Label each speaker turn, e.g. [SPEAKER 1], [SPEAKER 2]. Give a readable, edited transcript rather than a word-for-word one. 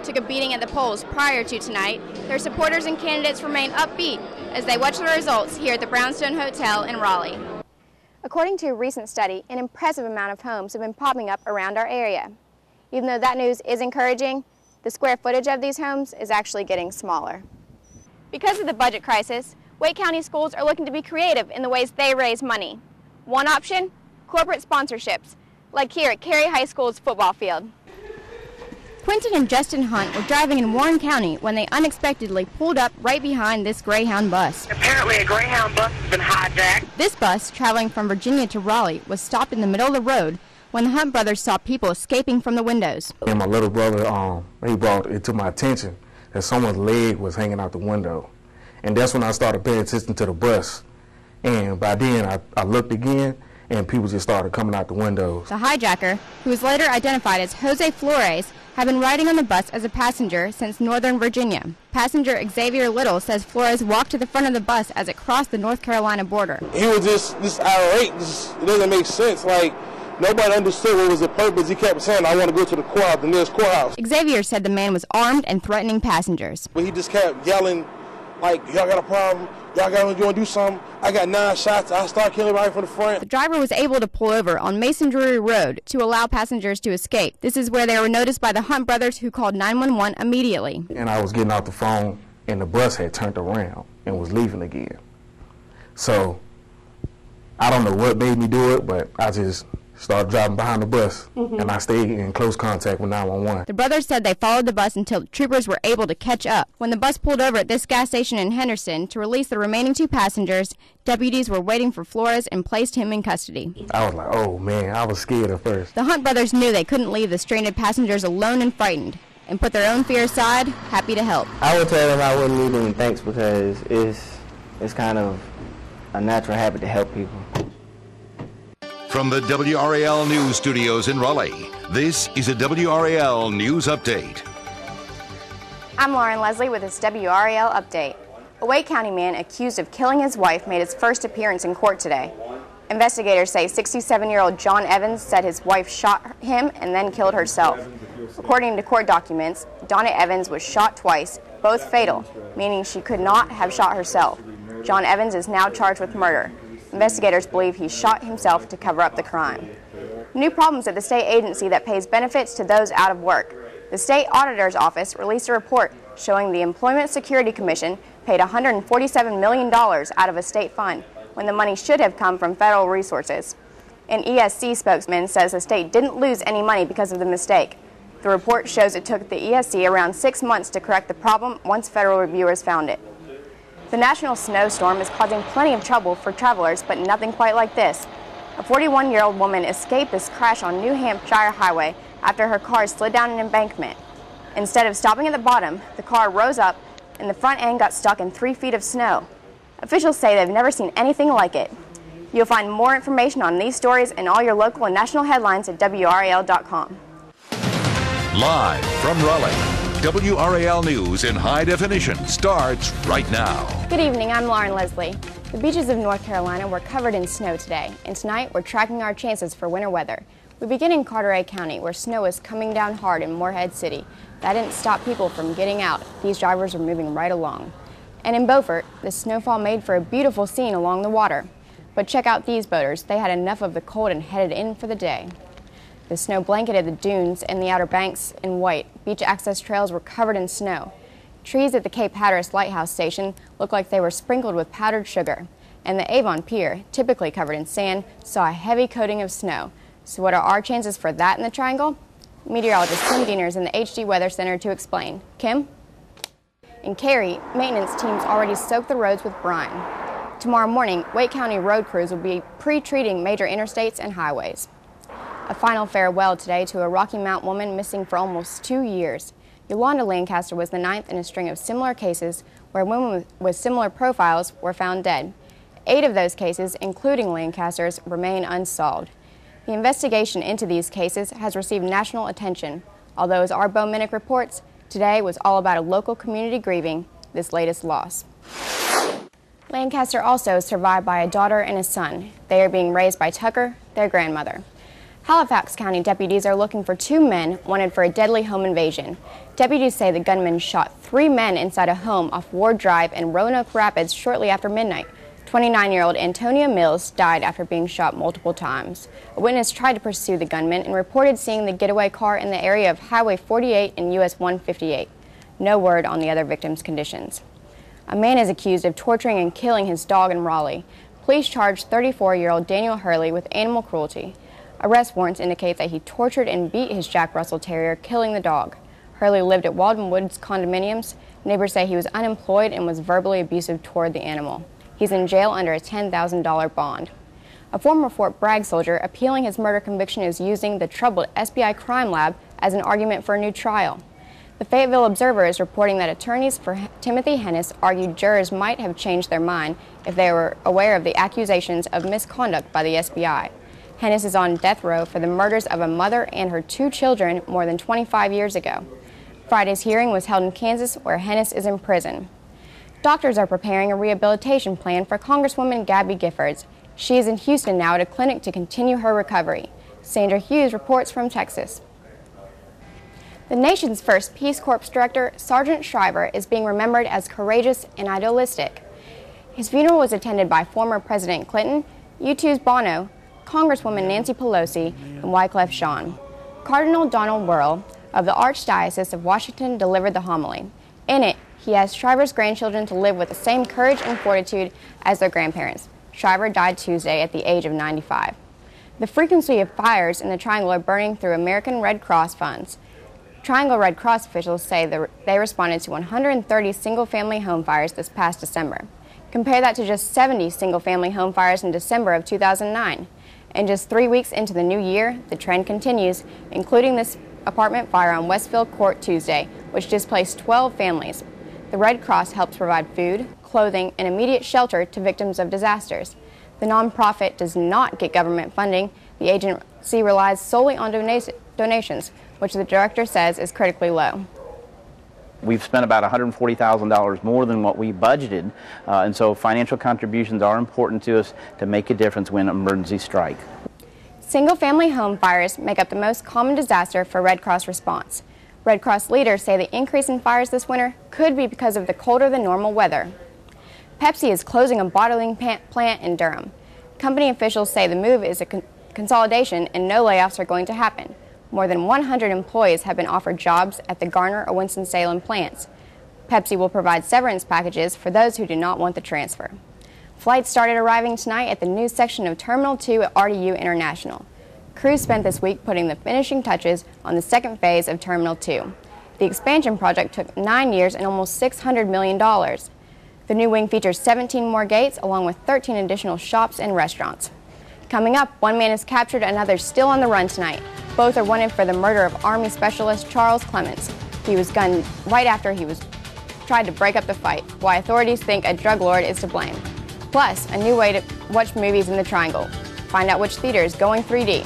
[SPEAKER 1] took a beating at the polls prior to tonight, their supporters and candidates remain upbeat as they watch the results here at the Brownstone Hotel in Raleigh. According to a recent study, an impressive amount of homes have been popping up around our area. Even though that news is encouraging, the square footage of these homes is actually getting smaller. Because of the budget crisis, Wake County schools are looking to be creative in the ways they raise money. One option? Corporate sponsorships, like here at Cary High School's football field. Quentin and Justin Hunt were driving in Warren County when they unexpectedly pulled up right behind this Greyhound bus.
[SPEAKER 2] Apparently a Greyhound bus has been hijacked.
[SPEAKER 1] This bus, traveling from Virginia to Raleigh, was stopped in the middle of the road when the Hunt brothers saw people escaping from the windows.
[SPEAKER 3] And my little brother, he brought it to my attention that someone's leg was hanging out the window. And that's when I started paying attention to the bus. And by then, I looked again, and people just started coming out the windows.
[SPEAKER 1] The hijacker, who was later identified as Jose Flores, had been riding on the bus as a passenger since Northern Virginia. Passenger Xavier Little says Flores walked to the front of the bus as it crossed the North Carolina border.
[SPEAKER 4] He was just irate. It doesn't make sense. Like, nobody understood what was the purpose. He kept saying, I want to go to the courthouse, the nearest courthouse.
[SPEAKER 1] Xavier said the man was armed and threatening passengers.
[SPEAKER 4] But he just kept yelling, like, y'all got a problem? You want to do something? I got 9 shots. I start killing right from the front.
[SPEAKER 1] The driver was able to pull over on Mason Drury Road to allow passengers to escape. This is where they were noticed by the Hunt brothers, who called 911 immediately.
[SPEAKER 3] And I was getting off the phone, and the bus had turned around and was leaving again. So I don't know what made me do it, but I just started driving behind the bus, and I stayed in close contact with 911.
[SPEAKER 1] The brothers said they followed the bus until the troopers were able to catch up. When the bus pulled over at this gas station in Henderson to release the remaining 2 passengers, deputies were waiting for Flores and placed him in custody.
[SPEAKER 3] I was like, oh man, I was scared at first.
[SPEAKER 1] The Hunt brothers knew they couldn't leave the stranded passengers alone and frightened, and put their own fear aside, happy to help.
[SPEAKER 5] I would tell them I wouldn't need any thanks because it's kind of a natural habit to help people.
[SPEAKER 6] From the WRAL News Studios in Raleigh, this is a WRAL News Update.
[SPEAKER 1] I'm Lauren Leslie with this WRAL Update. A Wake County man accused of killing his wife made his first appearance in court today. Investigators say 67-year-old John Evans said his wife shot him and then killed herself. According to court documents, Donna Evans was shot twice, both fatal, meaning she could not have shot herself. John Evans is now charged with murder. Investigators believe he shot himself to cover up the crime. New problems at the state agency that pays benefits to those out of work. The state auditor's office released a report showing the Employment Security Commission paid $147 million out of a state fund when the money should have come from federal resources. An ESC spokesman says the state didn't lose any money because of the mistake. The report shows it took the ESC around 6 months to correct the problem once federal reviewers found it. The national snowstorm is causing plenty of trouble for travelers, but nothing quite like this. A 41-year-old woman escaped this crash on New Hampshire Highway after her car slid down an embankment. Instead of stopping at the bottom, the car rose up and the front end got stuck in 3 feet of snow. Officials say they've never seen anything like it. You'll find more information on these stories and all your local and national headlines at WRAL.com.
[SPEAKER 6] Live from Raleigh, WRAL News in high definition starts right now.
[SPEAKER 1] Good evening, I'm Lauren Leslie. The beaches of North Carolina were covered in snow today, and tonight we're tracking our chances for winter weather. We begin in Carteret County, where snow is coming down hard in Morehead City. That didn't stop people from getting out. These drivers are moving right along. And in Beaufort, the snowfall made for a beautiful scene along the water. But check out these boaters. They had enough of the cold and headed in for the day. The snow blanketed the dunes and the Outer Banks in white. Beach access trails were covered in snow. Trees at the Cape Hatteras Lighthouse Station looked like they were sprinkled with powdered sugar. And the Avon Pier, typically covered in sand, saw a heavy coating of snow. So what are our chances for that in the Triangle? Meteorologist Kim Diener is in the HD Weather Center to explain. Kim? In Cary, maintenance teams already soaked the roads with brine. Tomorrow morning, Wake County road crews will be pre-treating major interstates and highways. A final farewell today to a Rocky Mount woman missing for almost 2 years. Yolanda Lancaster was the 9th in a string of similar cases where women with similar profiles were found dead. 8 of those cases, including Lancaster's, remain unsolved. The investigation into these cases has received national attention, although as our Bo Minnick reports, today was all about a local community grieving this latest loss. Lancaster also is survived by a daughter and a son. They are being raised by Tucker, their grandmother. Halifax County deputies are looking for 2 men wanted for a deadly home invasion. Deputies say the gunman shot 3 men inside a home off Ward Drive in Roanoke Rapids shortly after midnight. 29-year-old Antonia Mills died after being shot multiple times. A witness tried to pursue the gunman and reported seeing the getaway car in the area of Highway 48 and US 158. No word on the other victims' conditions. A man is accused of torturing and killing his dog in Raleigh. Police charged 34-year-old Daniel Hurley with animal cruelty. Arrest warrants indicate that he tortured and beat his Jack Russell Terrier, killing the dog. Hurley lived at Walden Woods condominiums. Neighbors say he was unemployed and was verbally abusive toward the animal. He's in jail under a $10,000 bond. A former Fort Bragg soldier appealing his murder conviction is using the troubled SBI crime lab as an argument for a new trial. The Fayetteville Observer is reporting that attorneys for Timothy Hennis argued jurors might have changed their mind if they were aware of the accusations of misconduct by the SBI. Hennis is on death row for the murders of a mother and her 2 children more than 25 years ago. Friday's hearing was held in Kansas, where Hennis is in prison. Doctors are preparing a rehabilitation plan for Congresswoman Gabby Giffords. She is in Houston now at a clinic to continue her recovery. Sandra Hughes reports from Texas. The nation's first Peace Corps director, Sergeant Shriver, is being remembered as courageous and idealistic. His funeral was attended by former President Clinton, U2's Bono, Congresswoman Nancy Pelosi, and Wyclef Jean. Cardinal Donald Wuerl of the Archdiocese of Washington delivered the homily. In it, he asked Shriver's grandchildren to live with the same courage and fortitude as their grandparents. Shriver died Tuesday at the age of 95. The frequency of fires in the Triangle are burning through American Red Cross funds. Triangle Red Cross officials say they responded to 130 single-family home fires this past December. Compare that to just 70 single-family home fires in December of 2009. And just 3 weeks into the new year, the trend continues, including this apartment fire on Westfield Court Tuesday, which displaced 12 families. The Red Cross helps provide food, clothing, and immediate shelter to victims of disasters. The nonprofit does not get government funding. The agency relies solely on donations, which the director says is critically low.
[SPEAKER 7] We've spent about $140,000 more than what we budgeted, and so financial contributions are important to us to make a difference when emergencies strike.
[SPEAKER 1] Single-family home fires make up the most common disaster for Red Cross response. Red Cross leaders say the increase in fires this winter could be because of the colder than normal weather. Pepsi is closing a bottling plant in Durham. Company officials say the move is a consolidation and no layoffs are going to happen. More than 100 employees have been offered jobs at the Garner or Winston-Salem plants. Pepsi will provide severance packages for those who do not want the transfer. Flights started arriving tonight at the new section of Terminal 2 at RDU International. Crews spent this week putting the finishing touches on the second phase of Terminal 2. The expansion project took 9 years and almost $600 million. The new wing features 17 more gates along with 13 additional shops and restaurants. Coming up, one man is captured, another still on the run tonight. Both are wanted for the murder of Army Specialist Charles Clements. He was gunned right after he tried to break up the fight, why authorities think a drug lord is to blame. Plus, a new way to watch movies in the Triangle. Find out which theater is going 3D.